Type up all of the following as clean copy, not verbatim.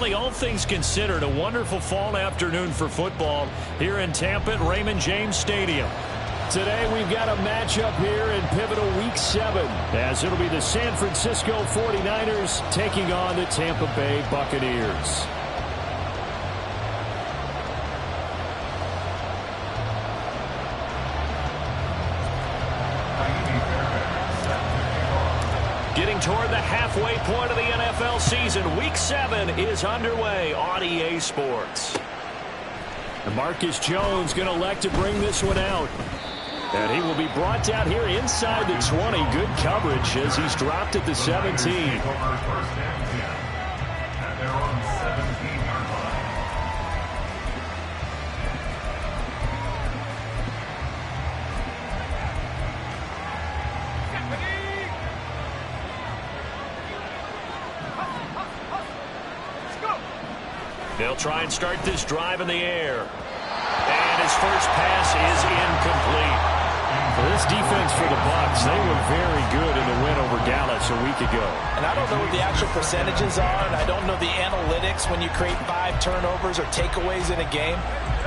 Really, all things considered, a wonderful fall afternoon for football here in Tampa at Raymond James Stadium. Today we've got a matchup here in pivotal Week 7, as it'll be the San Francisco 49ers taking on the Tampa Bay Buccaneers. Getting toward the halfway point of the NFL season, Week 7 is underway on EA Sports. And Marcus Jones going to elect to bring this one out. And he will be brought down here inside the 20. Good coverage as he's dropped at the 17. They'll try and start this drive in the air. And his first pass is incomplete. Well, this defense for the Bucs, they were very good in the win over Dallas a week ago. And I don't know what the actual percentages are, and I don't know the analytics when you create 5 turnovers or takeaways in a game.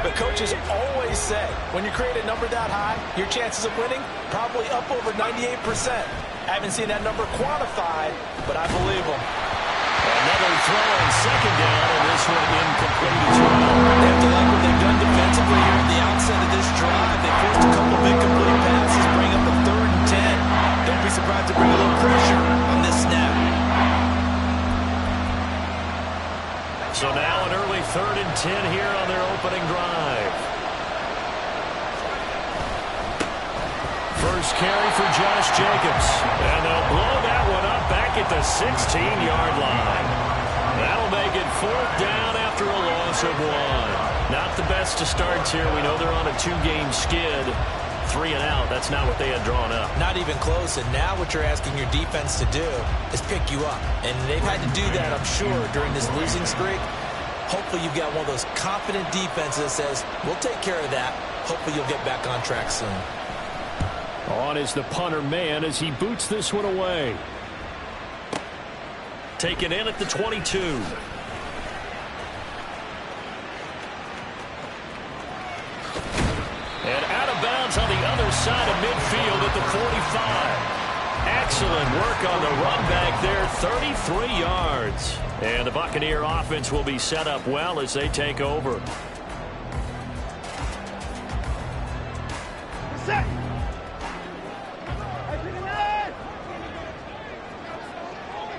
But coaches always say, when you create a number that high, your chances of winning probably up over 98%. I haven't seen that number quantified, but I believe them. Another throw on second down, and this one incomplete as well. They have to like what they've done defensively here at the outset of this drive. They forced a couple of incomplete passes, bring up a 3rd and 10. Don't be surprised to bring a little pressure on this snap. So now an early 3rd and 10 here on their opening drive. First carry for Josh Jacobs. And they'll blow that one up back at the 16-yard line. That'll make it 4th down after a loss of 1. Not the best of starts here. We know they're on a 2-game skid. 3 and out. That's not what they had drawn up. Not even close. And now what you're asking your defense to do is pick you up. And they've had to do that, I'm sure, during this losing streak. Hopefully you've got one of those confident defenses that says, we'll take care of that. Hopefully you'll get back on track soon. On is the punter man as he boots this one away. Taken in at the 22. And out of bounds on the other side of midfield at the 45. Excellent work on the run back there, 33 yards. And the Buccaneer offense will be set up well as they take over.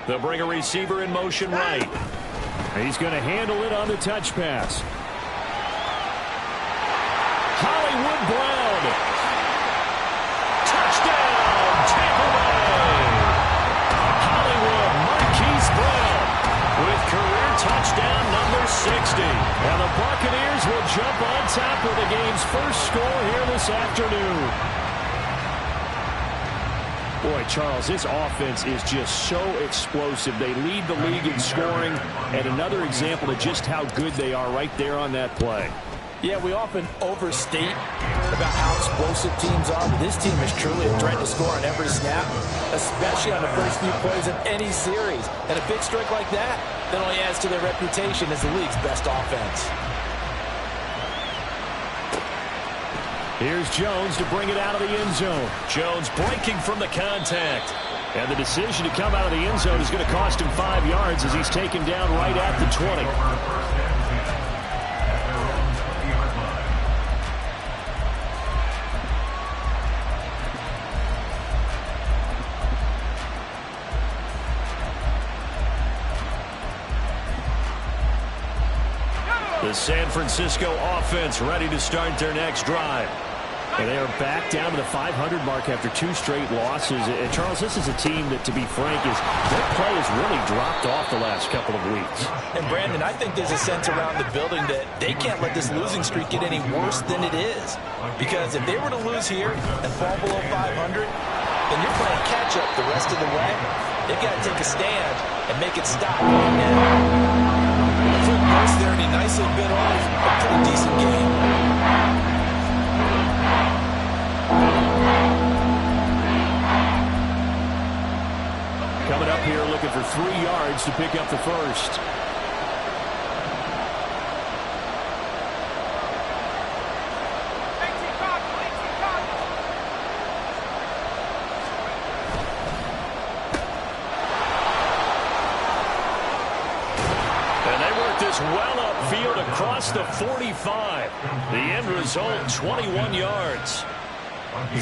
They'll bring a receiver in motion right. He's going to handle it on the touch pass. Hollywood Brown. Touchdown, Tampa Bay. Hollywood Marquise Brown with career touchdown number 60. And the Buccaneers will jump on top with the game's first score here this afternoon. Boy, Charles, this offense is just so explosive. They lead the league in scoring, and another example of just how good they are right there on that play. Yeah, we often overstate about how explosive teams are, but this team is truly a threat to score on every snap, especially on the first few plays of any series. And a big strike like that only adds to their reputation as the league's best offense. Here's Jones to bring it out of the end zone. Jones breaking from the contact. And the decision to come out of the end zone is going to cost him 5 yards as he's taken down right at the 20. The San Francisco offense ready to start their next drive. And they are back down to the 500 mark after 2 straight losses. And Charles, this is a team that, to be frank, their play has really dropped off the last couple of weeks. And Brandon, I think there's a sense around the building that they can't let this losing streak get any worse than it is. Because if they were to lose here and fall below 500, then you're playing catch-up the rest of the way. They've got to take a stand and make it stop right now. Quick burst there, and he nicely bit off a pretty decent game. Coming up here looking for 3 yards to pick up the first. take this well upfield across the 45. The end result, 21 yards.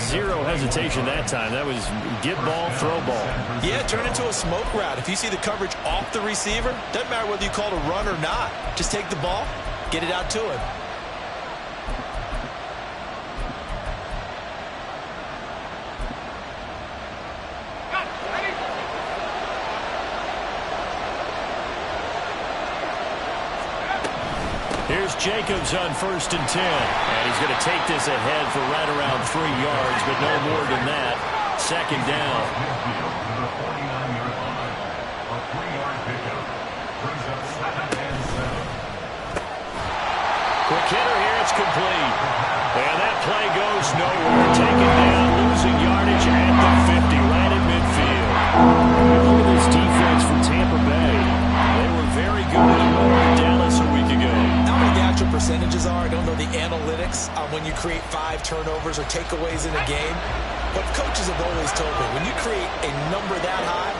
Zero hesitation that time. That was get ball, throw ball. Yeah, turn into a smoke route. If you see the coverage off the receiver, doesn't matter whether you call it a run or not. Just take the ball, get it out to him. Here's Jacobs on 1st and 10. And he's going to take this ahead for right around 3 yards, but no more than that. 2nd down. Quick hitter here. It's complete. And that play goes nowhere. Taken down, losing yardage at the 50, right in midfield. Look at this defense from Tampa Bay. They were very good in Dallas a week ago. The actual percentages are, I don't know the analytics on when you create 5 turnovers or takeaways in a game, but coaches have always told me when you create a number that high,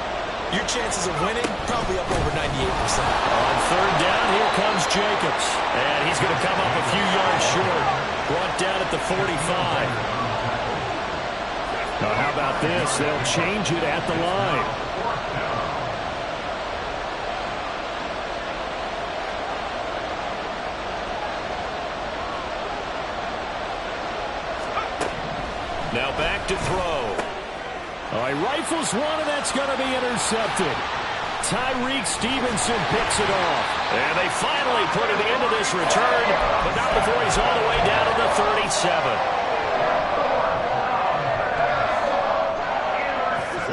your chances of winning probably up over 98%. On 3rd down, here comes Jacobs, and he's going to come up a few yards short, brought down at the 45. Now how about this? They'll change it at the line. Now back to throw. He rifles one, and that's going to be intercepted. Tyreek Stevenson picks it off. And they finally put it into this return, but not before he's all the way down to the 37.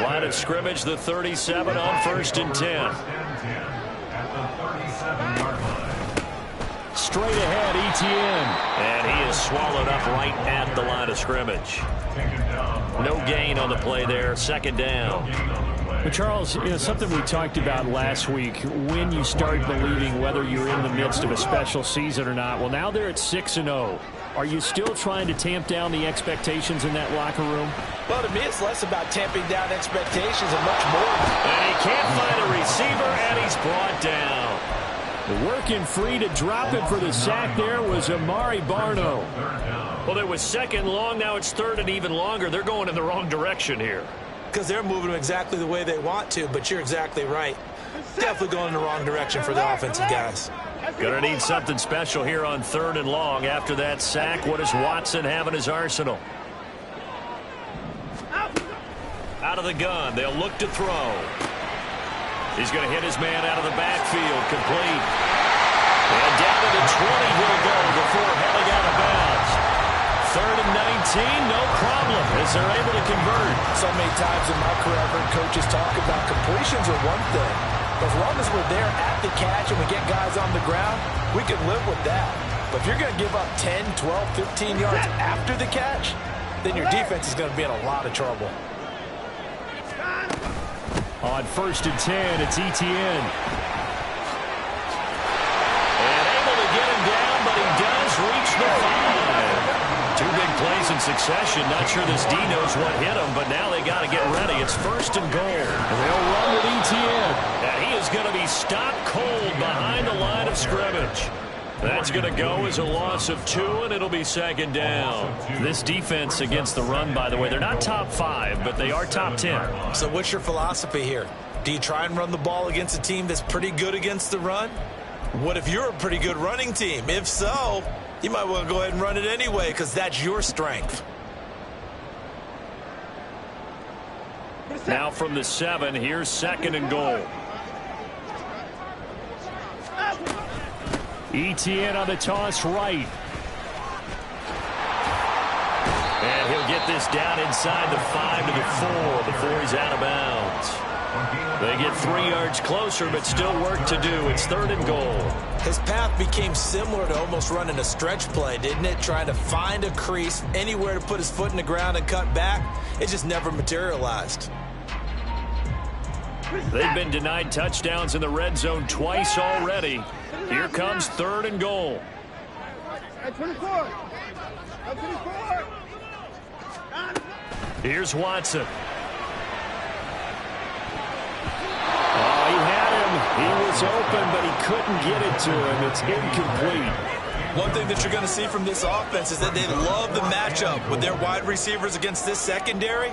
Line of scrimmage, the 37 on 1st and 10. Straight ahead, Etienne. And he is swallowed up right at the line of scrimmage. No gain on the play there. 2nd down. But Charles, something we talked about last week, when you start believing whether you're in the midst of a special season or not. Well, now they're at 6-0. Are you still trying to tamp down the expectations in that locker room? Well, to me, it's less about tamping down expectations and much more. And he can't find a receiver, and he's brought down. Working free to drop it for the sack there was Amari Barno. Well, it was 2nd long. Now it's 3rd and even longer. They're going in the wrong direction here. Because they're moving them exactly the way they want to, but you're exactly right. Definitely going in the wrong direction for the offensive guys. Gonna need something special here on 3rd and long. After that sack, what does Watson have in his arsenal? Out of the gun. They'll look to throw. He's going to hit his man out of the backfield. Complete. And down to the 20 he'll go before heading out of bounds. 3rd and 19, no problem, as they're able to convert. So many times in my career, I've heard coaches talk about completions are one thing. As long as we're there at the catch and we get guys on the ground, we can live with that. But if you're going to give up 10, 12, 15 yards after the catch, then your defense is going to be in a lot of trouble. On 1st and 10, it's Etienne. And able to get him down, but he does reach the 5. 2 big plays in succession. Not sure this D knows what hit him, but now they got to get ready. It's 1st and goal. And they'll run with Etienne. And he is going to be stopped cold behind the line of scrimmage. That's going to go as a loss of 2, and it'll be 2nd down. This defense against the run, by the way, they're not top 5, but they are top 10. So what's your philosophy here? Do you try and run the ball against a team that's pretty good against the run? What if you're a pretty good running team? If so, you might want to go ahead and run it anyway because that's your strength. Now from the 7, here's 2nd and goal. Etienne on the toss right. And he'll get this down inside the 5 to the 4 before he's out of bounds. They get 3 yards closer, but still work to do. It's 3rd and goal. His path became similar to almost running a stretch play, didn't it? Trying to find a crease, anywhere to put his foot in the ground and cut back. It just never materialized. They've been denied touchdowns in the red zone twice already. Here comes 3rd and goal. Here's Watson. Oh, he had him. He was open, but he couldn't get it to him. It's incomplete. One thing that you're going to see from this offense is that they love the matchup with their wide receivers against this secondary.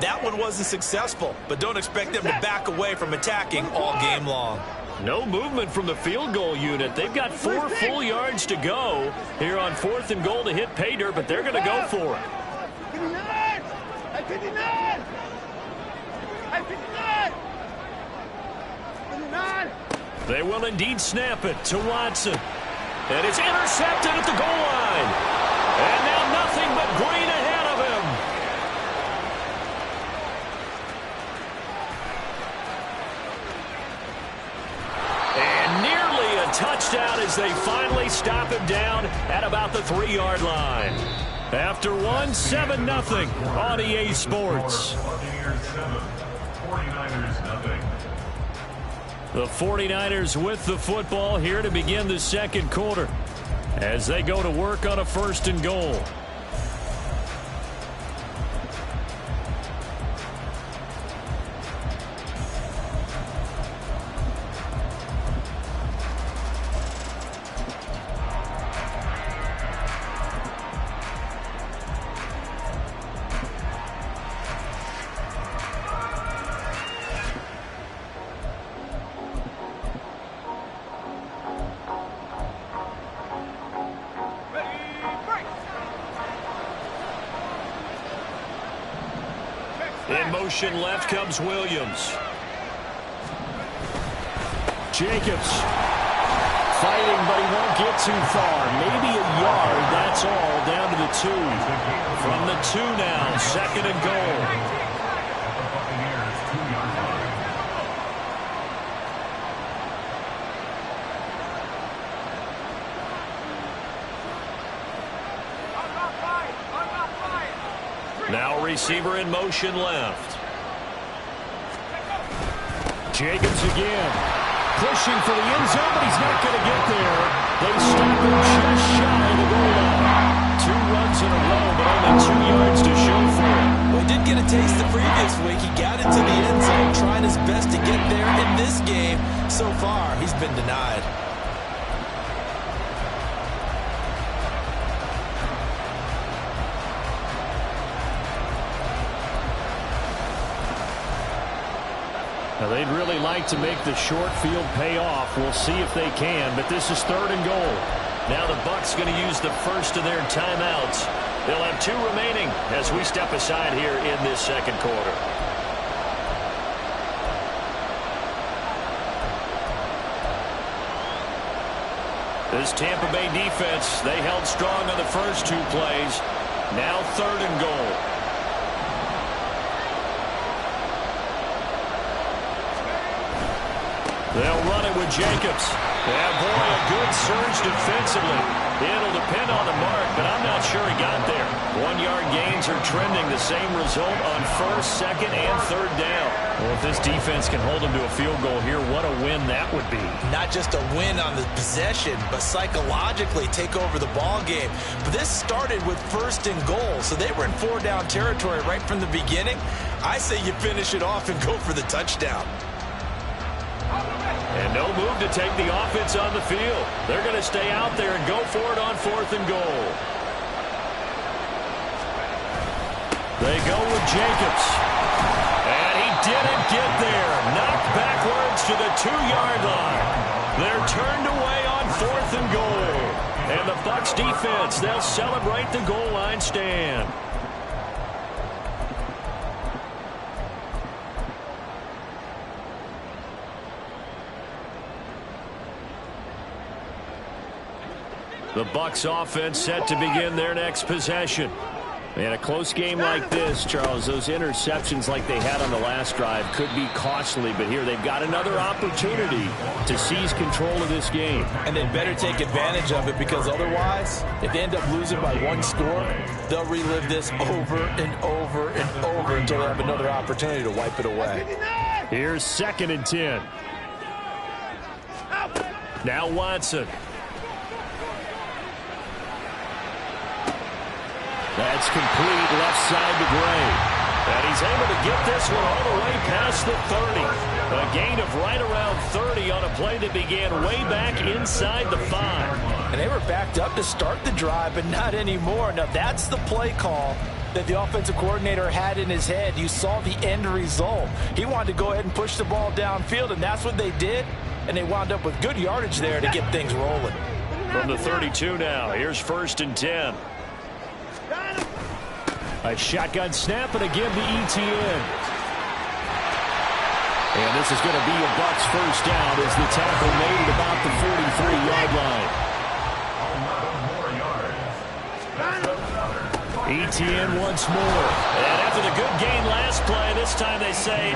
That one wasn't successful, but don't expect them to back away from attacking all game long. No movement from the field goal unit. They've got 4 full yards to go here on 4th and goal to hit pay dirt, but they're going to go for it. They will indeed snap it to Watson. And it's intercepted at the goal line. And now nothing but green ahead of him. And nearly a touchdown as they finally stop him down at about the 3-yard line. After 7-0 on EA Sports. The 49ers with the football here to begin the second quarter as they go to work on a 1st and goal. In motion left comes Williams. Jacobs fighting, but he won't get too far. Maybe a yard, that's all, down to the 2. From the 2 now, 2nd and goal. Now receiver in motion left. Jacobs again. Pushing for the end zone, but he's not going to get there. They stop him just shy of the goal line. 2 runs in a row, but only 2 yards to show for it. Well, he did get a taste the previous week. He got into the end zone, trying his best to get there. In this game, so far, he's been denied. Now, they'd really like to make the short field pay off. We'll see if they can, but this is 3rd and goal. Now the Bucs going to use the first of their timeouts. They'll have 2 remaining as we step aside here in this second quarter. This Tampa Bay defense, they held strong on the first 2 plays. Now 3rd and goal. They'll run it with Jacobs. Yeah, boy, a good surge defensively. It'll depend on the mark, but I'm not sure he got there. 1-yard gains are trending the same result on 1st, 2nd, and 3rd down. Well, if this defense can hold them to a field goal here, what a win that would be. Not just a win on the possession, but psychologically take over the ball game. But this started with 1st and goal, so they were in 4-down territory right from the beginning. I say you finish it off and go for the touchdown. And no move to take the offense on the field. They're going to stay out there and go for it on 4th and goal. They go with Jacobs. And he didn't get there. Knocked backwards to the 2-yard line. They're turned away on 4th and goal. And the Bucs defense, they'll celebrate the goal line stand. The Bucs offense set to begin their next possession. In a close game like this, Charles, those interceptions like they had on the last drive could be costly, but here they've got another opportunity to seize control of this game. And they better take advantage of it, because otherwise, if they end up losing by 1 score, they'll relive this over and over and over until they have another opportunity to wipe it away. Here's 2nd and 10. Now Watson. That's complete, left side to Gray. And he's able to get this one all the way past the 30. A gain of right around 30 on a play that began way back inside the 5. And they were backed up to start the drive, but not anymore. Now, that's the play call that the offensive coordinator had in his head. You saw the end result. He wanted to go ahead and push the ball downfield, and that's what they did. And they wound up with good yardage there to get things rolling. From the 32 now, here's 1st and 10. A shotgun snap, and again to ETN. And this is going to be a Bucs first down as the tackle made at about the 43-yard line. ETN once more. And after the good gain last play, this time they say,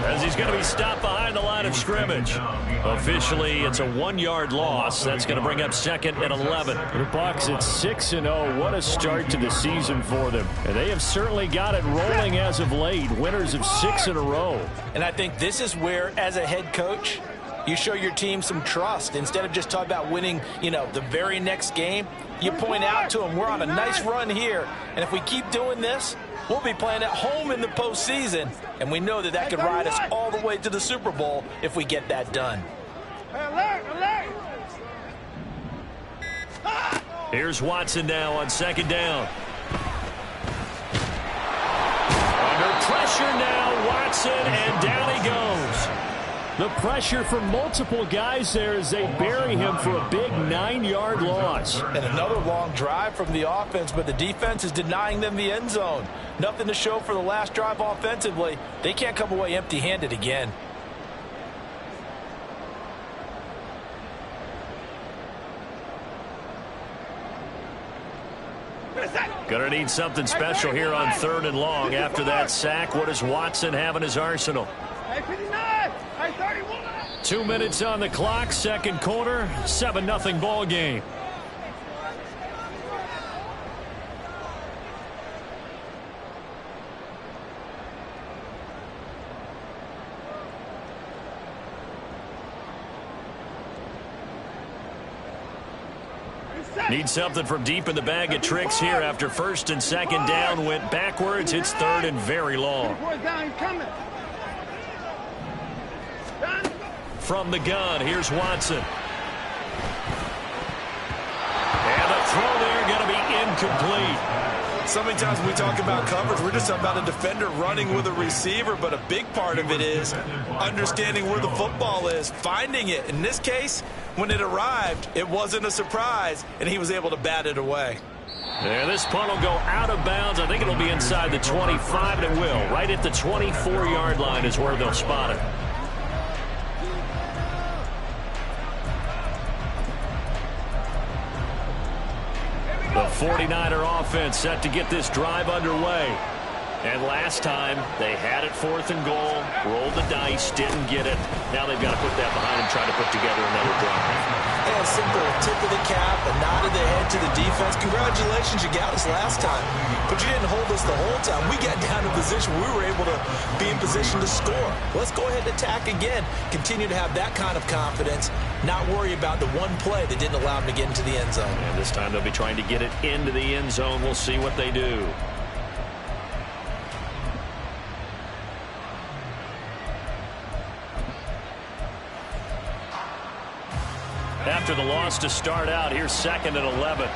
as he's going to be stopped behind the line of scrimmage. Officially, it's a 1-yard loss. That's going to bring up 2nd and 11. The Bucs at 6-0. What a start to the season for them. And they have certainly got it rolling as of late. Winners of 6 in a row. And I think this is where, as a head coach, you show your team some trust. Instead of just talking about winning, the very next game, you point out to them, we're on a nice run here. And if we keep doing this, we'll be playing at home in the postseason. And we know that could ride us all the way to the Super Bowl if we get that done. Here's Watson now on 2nd down. Under pressure now, Watson, and down he goes. The pressure from multiple guys there as they bury him for a big 9-yard loss. And another long drive from the offense, but the defense is denying them the end zone. Nothing to show for the last drive offensively. They can't come away empty-handed again. Gonna need something special here on 3rd and long. After that sack, what does Watson have in his arsenal? 2 minutes on the clock, 2nd quarter, 7-0 ball game. Need something from deep in the bag of tricks here after 1st and 2nd down. Went backwards. It's 3rd and very long. From the gun, here's Watson. And the throw there going to be incomplete. So many times when we talk about coverage, we're just talking about a defender running with a receiver, but a big part of it is understanding where the football is, finding it. In this case, when it arrived, it wasn't a surprise, and he was able to bat it away. And this punt will go out of bounds. I think it'll be inside the 25, and it will. Right at the 24-yard line is where they'll spot it. The 49er offense set to get this drive underway. And last time, they had it 4th and goal, rolled the dice, didn't get it. Now they've got to put that behind them, try to put together another drive. And a simple tip of the cap, a nod of the head to the defense. Congratulations, you got us last time. But you didn't hold us the whole time. We got down to a position where we were able to be in position to score. Let's go ahead and attack again. Continue to have that kind of confidence, not worry about the one play that didn't allow them to get into the end zone. And this time they'll be trying to get it into the end zone. We'll see what they do. After the loss to start out, here's 2nd and 11.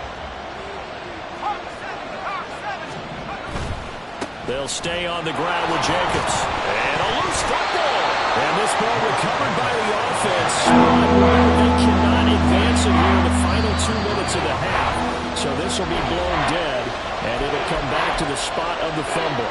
They'll stay on the ground with Jacobs. And a loose football. And this ball recovered by the offense. They cannot advance it here in the final 2 minutes of the half. So this will be blown dead, and it'll come back to the spot of the fumble.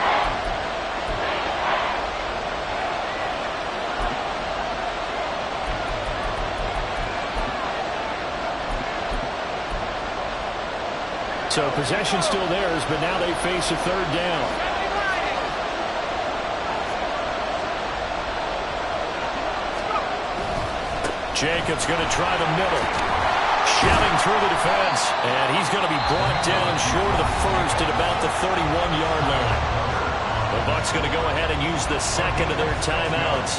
So possession still theirs, but now they face a 3rd down. Jacobs going to try the middle. Shelling through the defense. And he's going to be brought down short of the 1st at about the 31-yard line. The Bucs going to go ahead and use the 2nd of their timeouts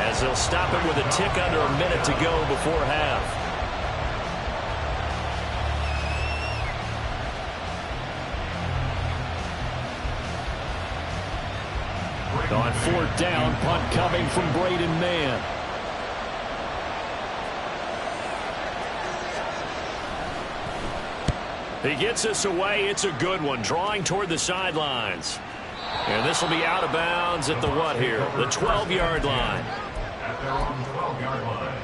as they'll stop it with a tick under a minute to go before half. On fourth down, punt coming from Braden Mann. He gets us away. It's a good one, drawing toward the sidelines. And this will be out of bounds at the what here? The 12-yard line. At their own 12-yard line.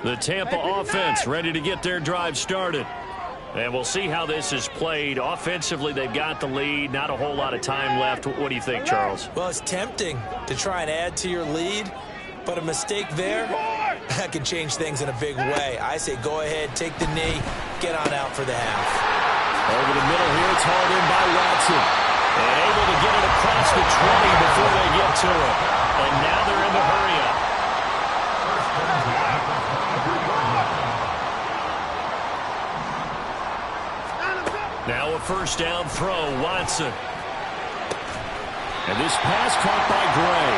The Tampa offense ready to get their drive started. And we'll see how this is played. Offensively, they've got the lead. Not a whole lot of time left. What do you think, Charles? Well, it's tempting to try and add to your lead, but a mistake there, that can change things in a big way. I say go ahead, take the knee, get on out for the half. Over the middle here, it's hauled in by Watson. And able to get it across the 20 before they get to it. And now they're in the hurry up. Now a first down throw, Watson. And this pass caught by Gray.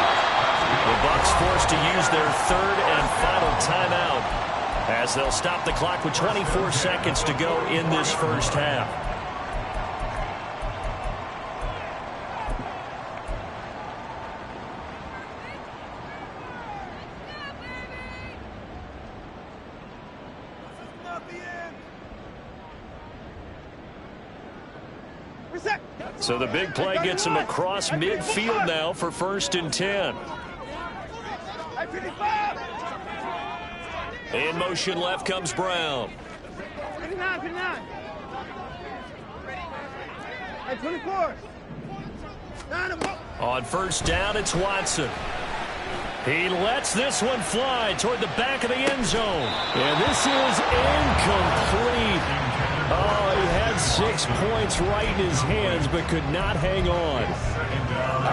The Bucs forced to use their third and final timeout as they'll stop the clock with 24 seconds to go in this first half. So the big play gets him across midfield now for 1st and 10. In motion left comes Brown. 24. On first down, it's Watson. He lets this one fly toward the back of the end zone. And this is incomplete. Oh, he had 6 points right in his hands, but could not hang on.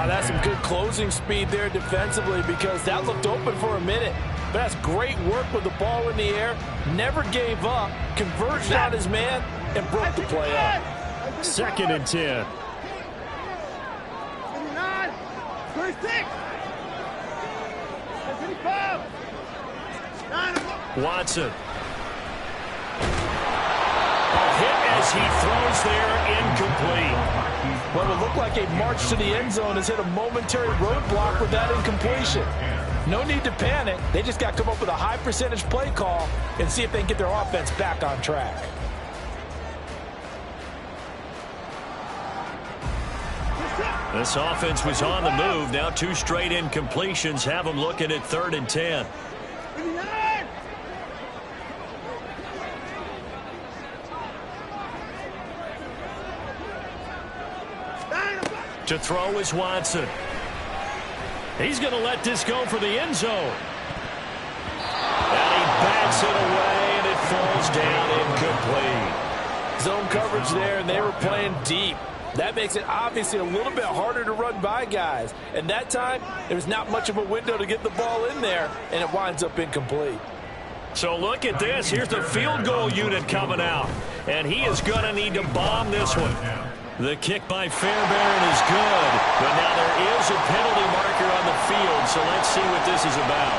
That's some good closing speed there defensively, because that looked open for a minute. But that's great work with the ball in the air. Never gave up, converged on his man, and broke the play up. 2nd and 10. 26. Watson. As he throws there, incomplete. What would look like a march to the end zone has hit a momentary roadblock with that incompletion. No need to panic. They just got to come up with a high percentage play call and see if they can get their offense back on track. This offense was on the move. Now 2 straight incompletions have them looking at 3rd and 10. To throw is Watson. He's going to let this go for the end zone. And he bats it away, and it falls down incomplete. Zone coverage there, and they were playing deep. That makes it obviously a little bit harder to run by guys. And that time, there was not much of a window to get the ball in there, and it winds up incomplete. So look at this. Here's the field goal unit coming out. And he is going to need to bomb this one. The kick by Fairbairn is good, but now there is a penalty marker on the field, so let's see what this is about.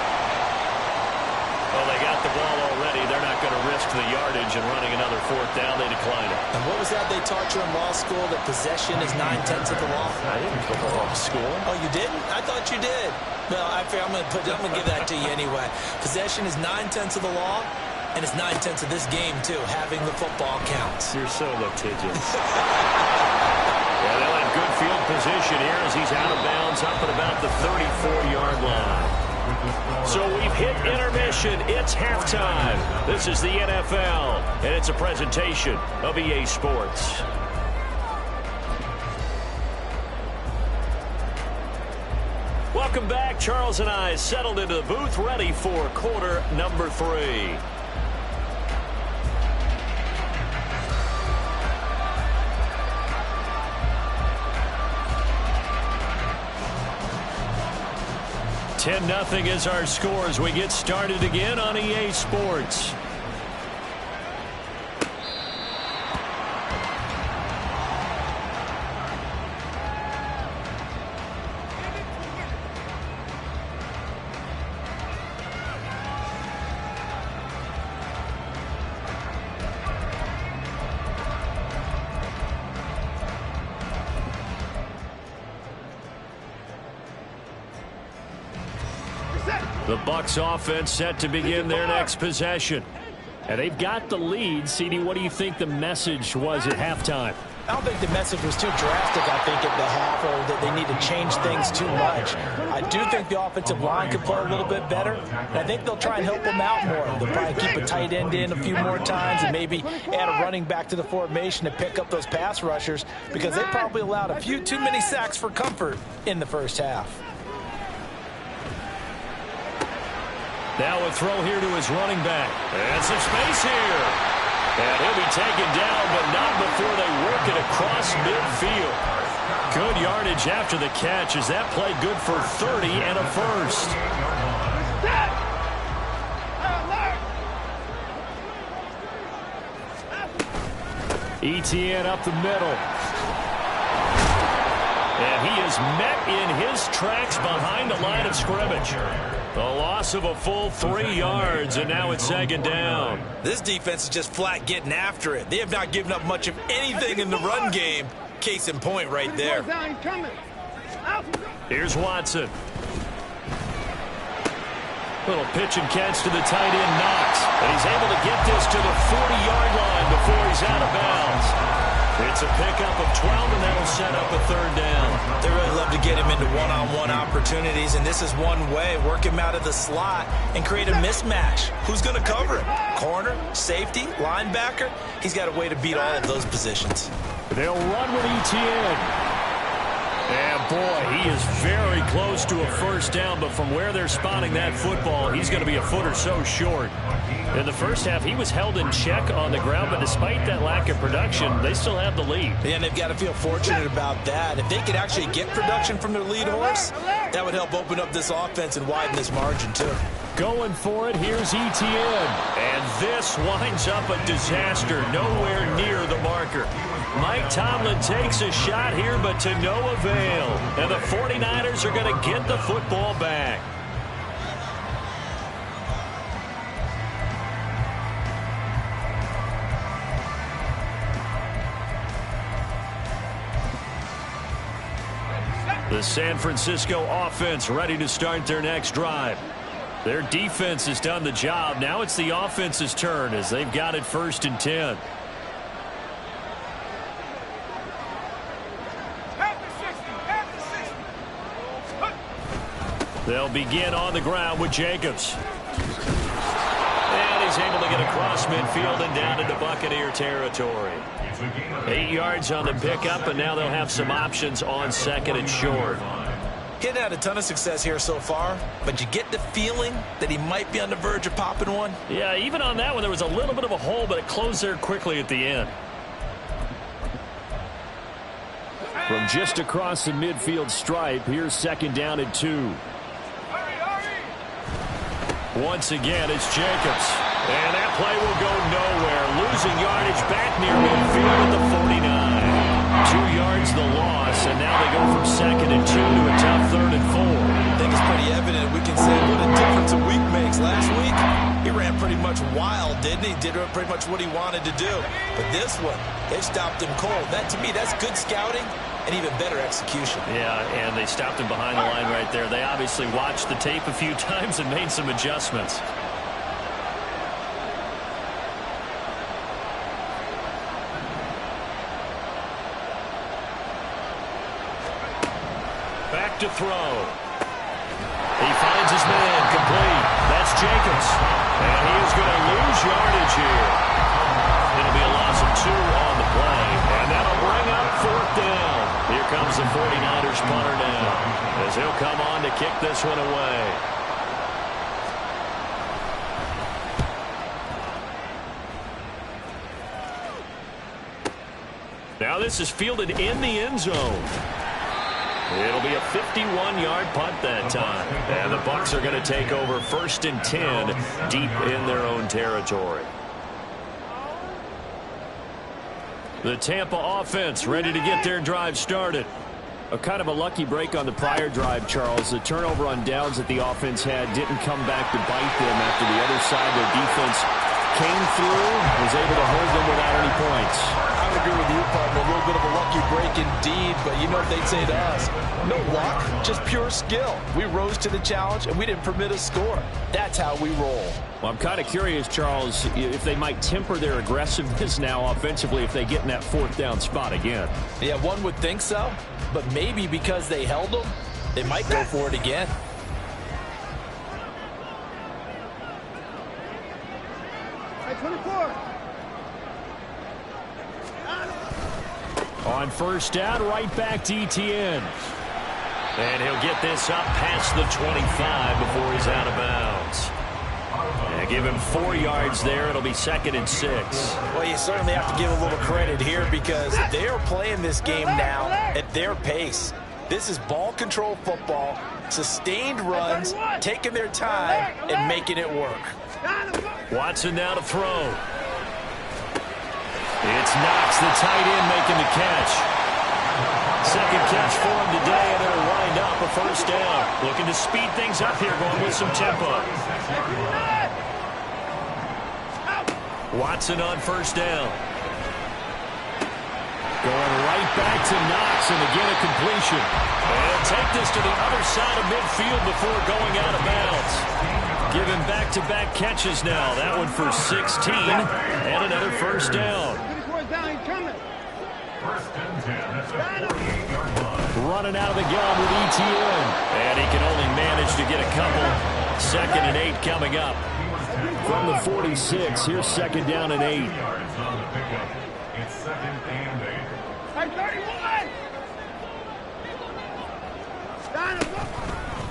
Well, they got the ball already. They're not going to risk the yardage and running another 4th down. They decline it. And what was that they taught you in law school, that possession is 9/10 of the law? I didn't go to law school. Oh, you didn't? I thought you did. Well, I'm going to give that to you anyway. Possession is 9/10 of the law. And it's 9/10 of this game, too. Having the football counts. You're so litigious. Yeah, they'll have good field position here as he's out of bounds up at about the 34-yard line. So we've hit intermission. It's halftime. This is the NFL, and it's a presentation of EA Sports. Welcome back. Charles and I settled into the booth, ready for quarter number 3. $10-0 is our score as we get started again on EA Sports. The Bucs offense set to begin their next possession. And they've got the lead. CD, what do you think the message was at halftime? I don't think the message was too drastic, I think, at the half, or that they need to change things too much. I do think the offensive line could play a little bit better, and I think they'll try and help them out more. They'll probably keep a tight end in a few more times and maybe add a running back to the formation to pick up those pass rushers, because they probably allowed a few too many sacks for comfort in the first half. Now a throw here to his running back. And some space here. And he'll be taken down, but not before they work it across midfield. Good yardage after the catch as that play good for 30 and a first. ETN up the middle. And he is met in his tracks behind the line of scrimmage. The loss of a full 3 yards, and now it's second down. This defense is just flat getting after it. They have not given up much of anything in the run game. Case in point right there. Here's Watson. Little pitch and catch to the tight end, Knox. And he's able to get this to the 40-yard line before he's out of bounds. It's a pickup of 12, and that'll set up a third down. They really love to get him into one-on-one opportunities, and this is one way. Work him out of the slot and create a mismatch. Who's going to cover him? Corner, safety, linebacker? He's got a way to beat all of those positions. They'll run with ETN. And boy, he is very close to a first down, but from where they're spotting that football, he's going to be a foot or so short. In the first half, he was held in check on the ground, but despite that lack of production, they still have the lead. Yeah, and they've got to feel fortunate about that. If they could actually get production from their lead horse, that would help open up this offense and widen this margin, too. Going for it, here's ETN. And this winds up a disaster, nowhere near the marker. Mike Tomlin takes a shot here, but to no avail. And the 49ers are going to get the football back. The San Francisco offense ready to start their next drive. Their defense has done the job. Now it's the offense's turn as they've got it 1st and 10. They'll begin on the ground with Jacobs. And he's able to get across midfield and down into Buccaneer territory. 8 yards on the pickup, and now they'll have some options on 2nd and short. He hadn't had a ton of success here so far, but you get the feeling that he might be on the verge of popping one. Yeah, even on that one, there was a little bit of a hole, but it closed there quickly at the end. From just across the midfield stripe, here's 2nd down and 2. Once again, it's Jacobs. And that play will go nowhere. Losing yardage back near midfield at the 49. 2 yards the loss, and now they go from 2nd and 2 to a tough 3rd and 4. I think it's pretty evident. We can say what a difference a week makes. Last week, he ran pretty much wild, didn't he? Did pretty much what he wanted to do. But this one, they've stopped him cold. That, to me, that's good scouting and even better execution. Yeah, and they stopped him behind the line right there. They obviously watched the tape a few times and made some adjustments. Back to throw. He finds his man complete. That's Jacobs. And he is going to lose yardage here. It'll be a loss of 2 on the play. And that'll bring up 4th down. Here comes the 49ers punter now, as he'll come on to kick this one away. Now this is fielded in the end zone. It'll be a 51-yard punt that time. And the Bucs are going to take over 1st and 10 deep in their own territory. The Tampa offense ready to get their drive started. A kind of a lucky break on the prior drive, Charles. The turnover on downs that the offense had didn't come back to bite them after the other side. Their defense came through, was able to hold them without any points. I would agree with you, partner. A little bit of a lucky break indeed, but you know what they'd say to us. No luck, just pure skill. We rose to the challenge, and we didn't permit a score. That's how we roll. Well, I'm kind of curious, Charles, if they might temper their aggressiveness now offensively if they get in that 4th down spot again. Yeah, one would think so, but maybe because they held them, they might go for it again. Hey, 24. On 1st down, right back to ETN. And he'll get this up past the 25 before he's out of bounds. And give him 4 yards there. It'll be 2nd and 6. Well, you certainly have to give a little credit here because they are playing this game now at their pace. This is ball control football, sustained runs, taking their time and making it work. Watson now to throw. It's Knox, the tight end, making the catch. 2nd catch for him today, and it'll wind up a 1st down. Looking to speed things up here, going with some tempo. Watson on 1st down. Going right back to Knox, and again a completion. And take this to the other side of midfield before going out of bounds. Give him back-to-back catches now. That one for 16, and another 1st down. Running out of the gun with ETN. And he can only manage to get a couple. 2nd and 8 coming up. From the 46, here's 2nd down and 8. It's 2nd and 8. Hey, 31.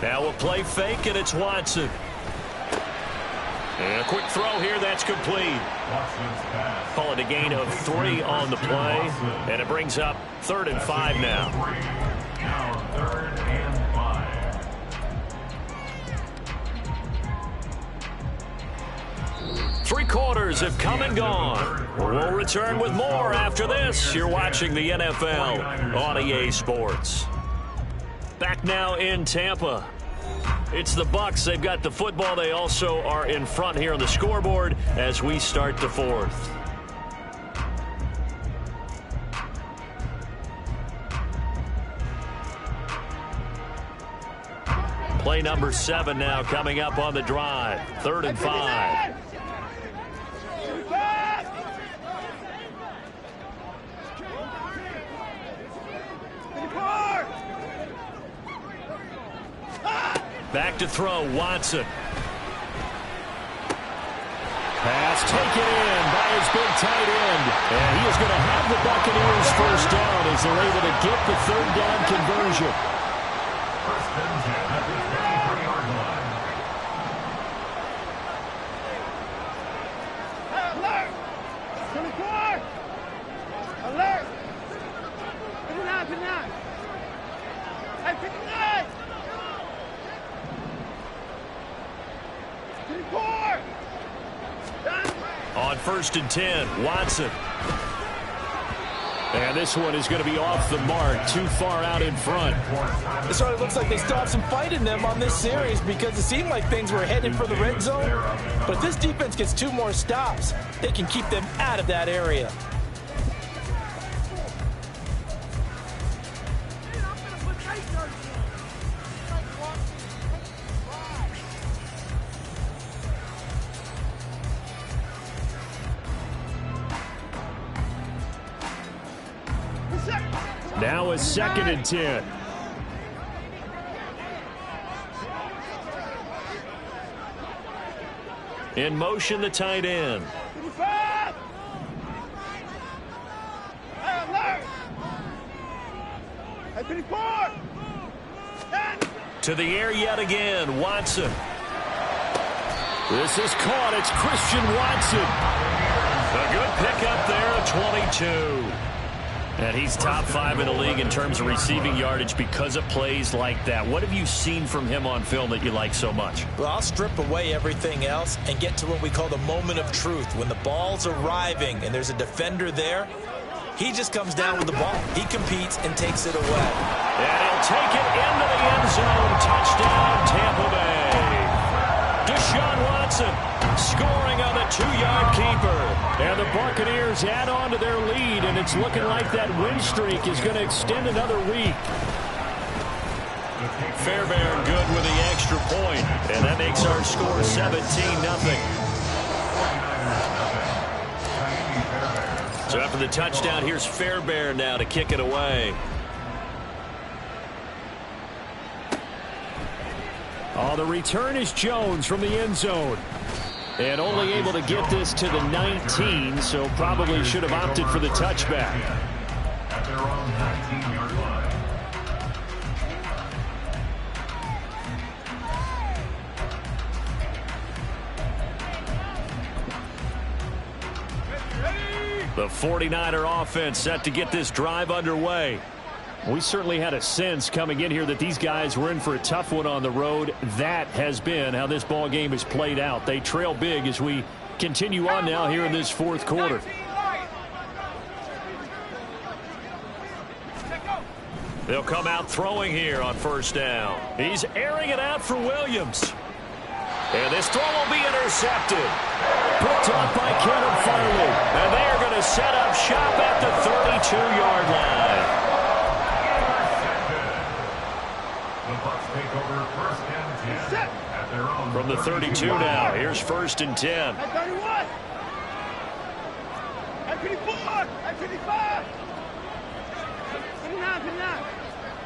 Now we'll play fake, and it's Watson. And a quick throw here, that's complete. Call it a gain of 3 on the play, and it brings up 3rd and 5 now. Now 3rd and 5. 3 quarters have come and gone. We'll return with more after this. You're watching the NFL on EA Sports. Back now in Tampa. It's the Bucs. They've got the football. They also are in front here on the scoreboard as we start the 4th. Play number 7 now coming up on the drive. 3rd and 5. Back to throw, Watson. Pass taken in by his big tight end. And he is going to have the Buccaneers 1st down as they're able to get the 3rd down conversion. 1st and 10 at the 23-yard line. Alert! 24! Alert! 59, 59! Hey, 59! 24! On 1st and 10, Watson. And this one is going to be off the mark, too far out in front. It sort of looks like they still have some fight in them on this series because it seemed like things were heading for the red zone. But if this defense gets 2 more stops, they can keep them out of that area. Now it's 2nd and 10. In motion, the tight end. 55! Hey, alert! Hey, 54! 10! To the air yet again, Watson. This is caught. It's Christian Watson. A good pickup there at 22. And he's top 5 in the league in terms of receiving yardage because of plays like that. What have you seen from him on film that you like so much? Well, I'll strip away everything else and get to what we call the moment of truth. When the ball's arriving and there's a defender there, he just comes down with the ball. He competes and takes it away. And he'll take it into the end zone. Touchdown, Tampa Bay. Deshaun Watson scoring on the 2-yard keeper. And the Buccaneers add on to their lead, and it's looking like that win streak is going to extend another week. Fairbairn good with the extra point, and that makes our score 17-0. So after the touchdown, here's Fairbairn now to kick it away. Oh, the return is Jones from the end zone. And only able to get this to the 19, so probably should have opted for the touchback. At their own 19-yard line. The 49er offense set to get this drive underway. We certainly had a sense coming in here that these guys were in for a tough one on the road. That has been how this ball game has played out. They trail big as we continue on now here in this fourth quarter. They'll come out throwing here on first down. He's airing it out for Williams. And this throw will be intercepted. Picked off by Kevin Farley. And they are going to set up shop at the 32-yard line. From the 32 now, here's 1st and 10. At 31. At 54. At 55. 59. 59.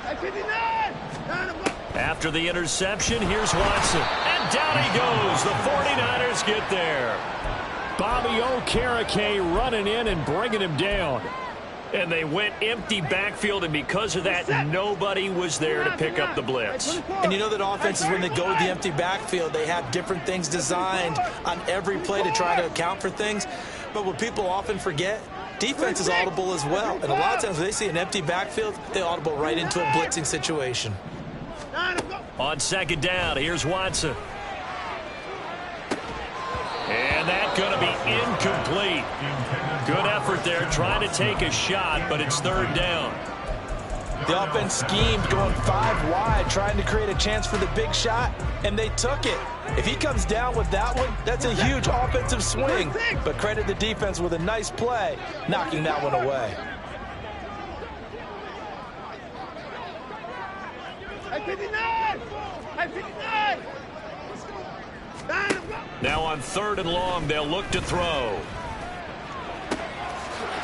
At 59. After the interception, here's Watson. And down he goes. The 49ers get there. Bobby Okereke running in and bringing him down. And they went empty backfield, and because of that, nobody was there to pick up the blitz. And you know that offenses, when they go with the empty backfield, they have different things designed on every play to try to account for things. But what people often forget, defense is audible as well. And a lot of times when they see an empty backfield, they audible right into a blitzing situation. On 2nd down, here's Watson. And that's going to be incomplete. Good effort there trying to take a shot, but it's 3rd down. The offense schemed going 5 wide, trying to create a chance for the big shot, and they took it. If he comes down with that one, that's a huge offensive swing. But credit the defense with a nice play, knocking that one away. At 59. At 59. Now on 3rd and long, they'll look to throw.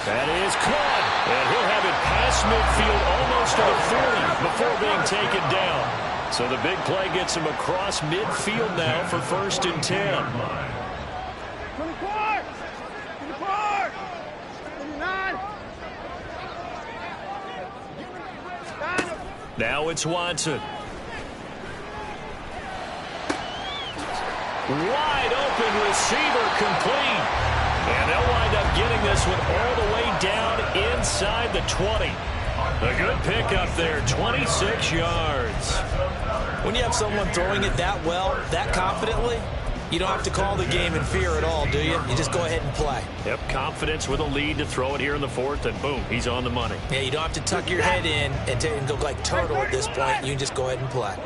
That is caught. And he'll have it past midfield almost to the 40 before being taken down. So the big play gets him across midfield now for 1st and 10. 24. 24. 29. Now it's Watson. Wide open receiver complete. And they'll wind up getting this one all the way down inside the 20. A good pickup there, 26 yards. When you have someone throwing it that well, that confidently, you don't have to call the game in fear at all, do you? You just go ahead and play. Yep, confidence with a lead to throw it here in the 4th, and boom, he's on the money. Yeah, you don't have to tuck your head in and go like turtle at this point. You can just go ahead and play.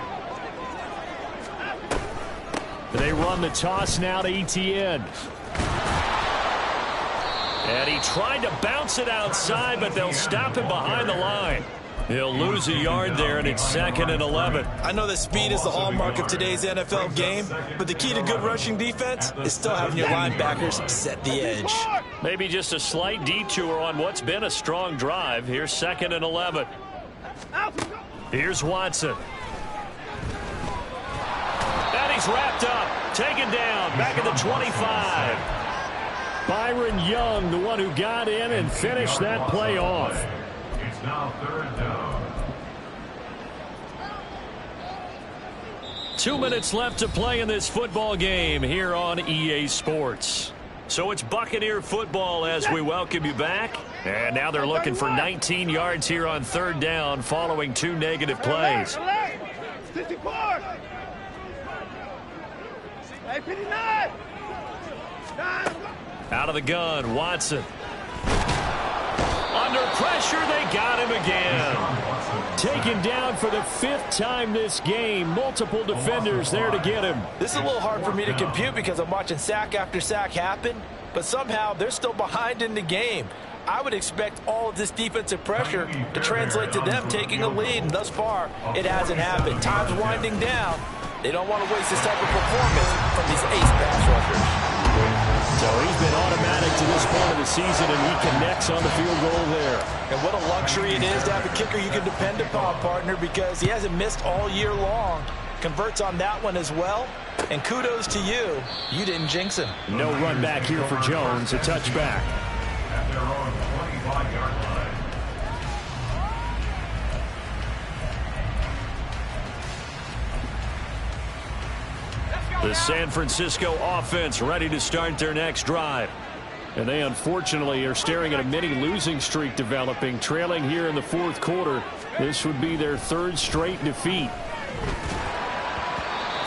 They run the toss now to Etienne. And he tried to bounce it outside, but they'll stop him behind the line. He'll lose a yard there, and it's 2nd and 11. I know that speed is the hallmark of today's NFL game, but the key to good rushing defense is still having your linebackers set the edge. Maybe just a slight detour on what's been a strong drive. Here's 2nd and 11. Here's Watson. And he's wrapped up, taken down, back at the 25. Byron Young, the one who got in and finished that play off. It's now 3rd down. 2 minutes left to play in this football game here on EA Sports. So it's Buccaneer football as we welcome you back. And now they're looking for 19 yards here on 3rd down following 2 negative plays. 64. 59. Out of the gun, Watson. Under pressure, they got him again. Taken down for the 5th time this game. Multiple defenders there to get him. This is a little hard for me to compute because I'm watching sack after sack happen, but somehow they're still behind in the game. I would expect all of this defensive pressure to translate to them taking a lead, and thus far, it hasn't happened. Time's winding down. They don't want to waste this type of performance from these ace pass rushers. So he's been automatic to this point of the season, and he connects on the field goal there. And what a luxury it is to have a kicker you can depend upon, partner, because he hasn't missed all year long. Converts on that one as well. And kudos to you. You didn't jinx him. No run back here for Jones. A touchback. At their own 25-yard line. The San Francisco offense ready to start their next drive. And they unfortunately are staring at a mini losing streak developing, trailing here in the 4th quarter. This would be their 3rd straight defeat.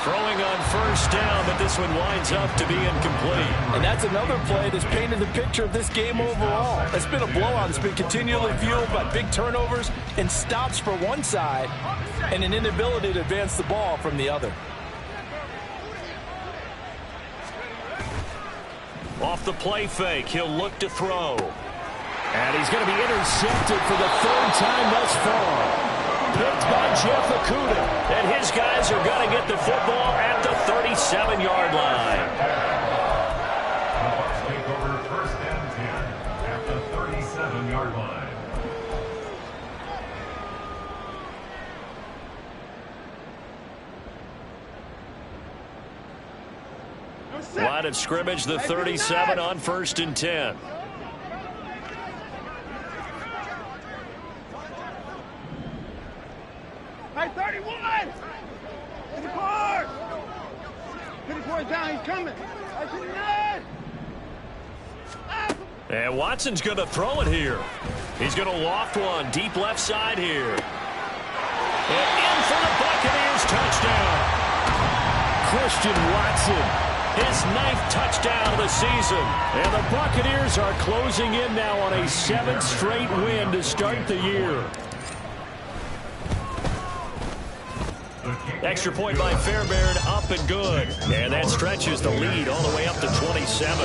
Throwing on first down, but this one winds up to be incomplete. And that's another play that's painted the picture of this game overall. It's been a blowout. It's been continually fueled by big turnovers and stops for one side and an inability to advance the ball from the other. Off the play fake, he'll look to throw. And he's going to be intercepted for the 3rd time thus far. Picked by Jeff Okudah. And his guys are going to get the football at the 37-yard line. The Bucs take over 1st and 10 at the 37-yard line. Line of scrimmage, the 37 on 1st and 10. Hey, 31! 54! 54 down, he's coming. Hey, 59! And Watson's going to throw it here. He's going to loft one deep left side here. And in for the Buccaneers touchdown. Christian Watson, His 9th touchdown of the season. and the Buccaneers are closing in now on a 7th straight win to start the year. Extra point by Fairbairn, up and good. And that stretches the lead all the way up to 27.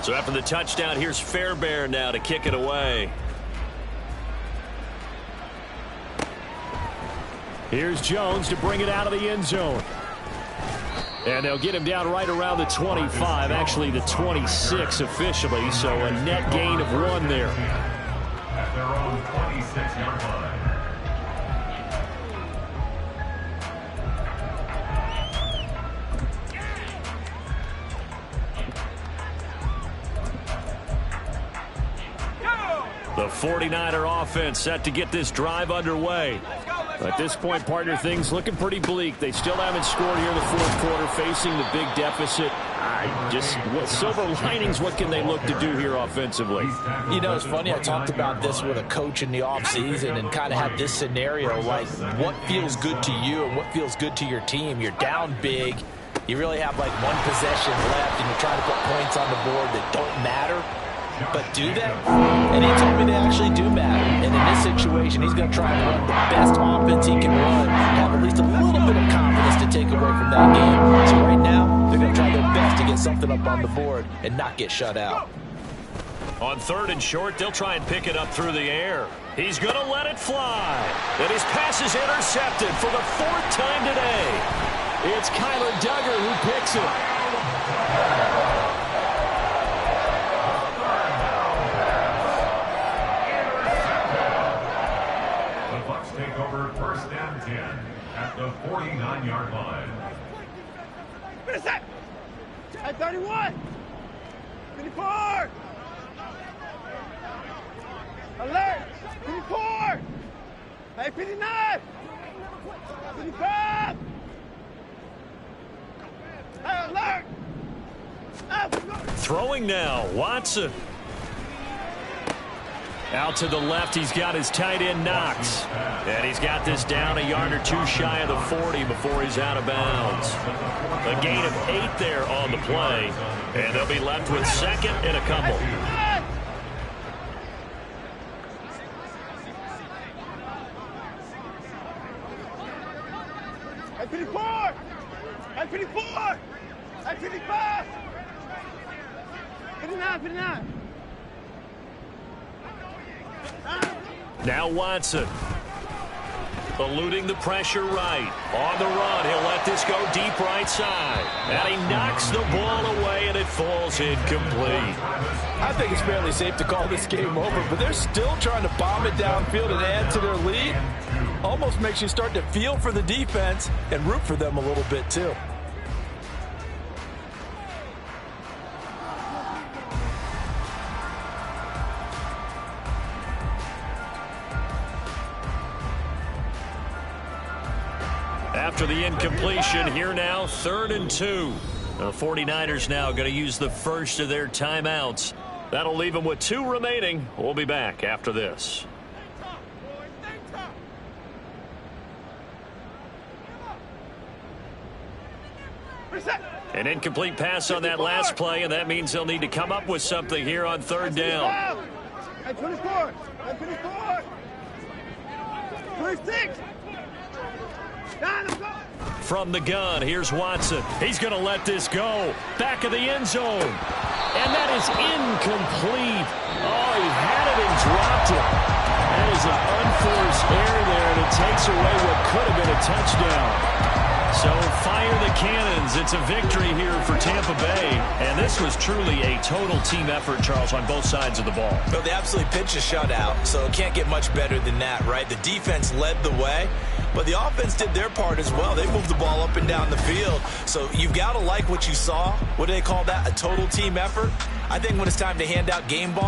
So after the touchdown, here's Fairbairn now to kick it away. Here's Jones to bring it out of the end zone. And they'll get him down right around the 25, actually the 26 officially, so a net gain of 1 there. At their own 26-yard line. The 49er offense set to get this drive underway. At this point, partner, things looking pretty bleak. They still haven't scored here in the 4th quarter, facing the big deficit. What silver linings, what can they look to do here offensively? You know, it's funny, I talked about this with a coach in the offseason and kind of had this scenario, like what feels good to you and what feels good to your team. You're down big. You really have like 1 possession left, and you're trying to put points on the board that don't matter. But do they? And he told me they actually do matter. And in this situation, he's going to try and run the best offense he can run, have at least a little bit of confidence to take away from that game. So right now, they're going to try their best to get something up on the board and not get shut out. On 3rd and short, they'll try and pick it up through the air. He's going to let it fly. And his pass is intercepted for the 4th time today. It's Kyler Duggar who picks it. Take over 1st and 10 at the 49-yard line. Finish that! Hey, 31! 54! Alert! 54! Hey, 59! 55! Hey, alert! Throwing now, Watson. Out to the left, he's got his tight end Knox. And he's got this down a yard or two shy of the 40 before he's out of bounds. A gain of 8 there on the play. And they'll be left with second and a couple. Hey, 54! Hey, 54! Hey, 55! 59, 59! Now Watson. Eluding the pressure right. On the run, he'll let this go deep right side. And he knocks the ball away, and it falls incomplete. I think it's fairly safe to call this game over, but they're still trying to bomb it downfield and add to their lead. Almost makes you start to feel for the defense and root for them a little bit, too. After the incompletion, here now, 3rd and 2. The 49ers now going to use the first of their timeouts. That'll leave them with 2 remaining. We'll be back after this. An incomplete pass on that last play, and that means they'll need to come up with something here on 3rd down. Hey, 24! Hey, 24! 26! From the gun, here's Watson. He's going to let this go. Back of the end zone. And that is incomplete. Oh, he had it and dropped it. That is an unforced error there, and it takes away what could have been a touchdown. So fire the cannons. It's a victory here for Tampa Bay. And this was truly a total team effort, Charles, on both sides of the ball. No, they absolutely pitched a shutout, so it can't get much better than that, right? The defense led the way, but the offense did their part as well. They moved the ball up and down the field. So you've got to like what you saw. What do they call that? A total team effort? I think when it's time to hand out game ball,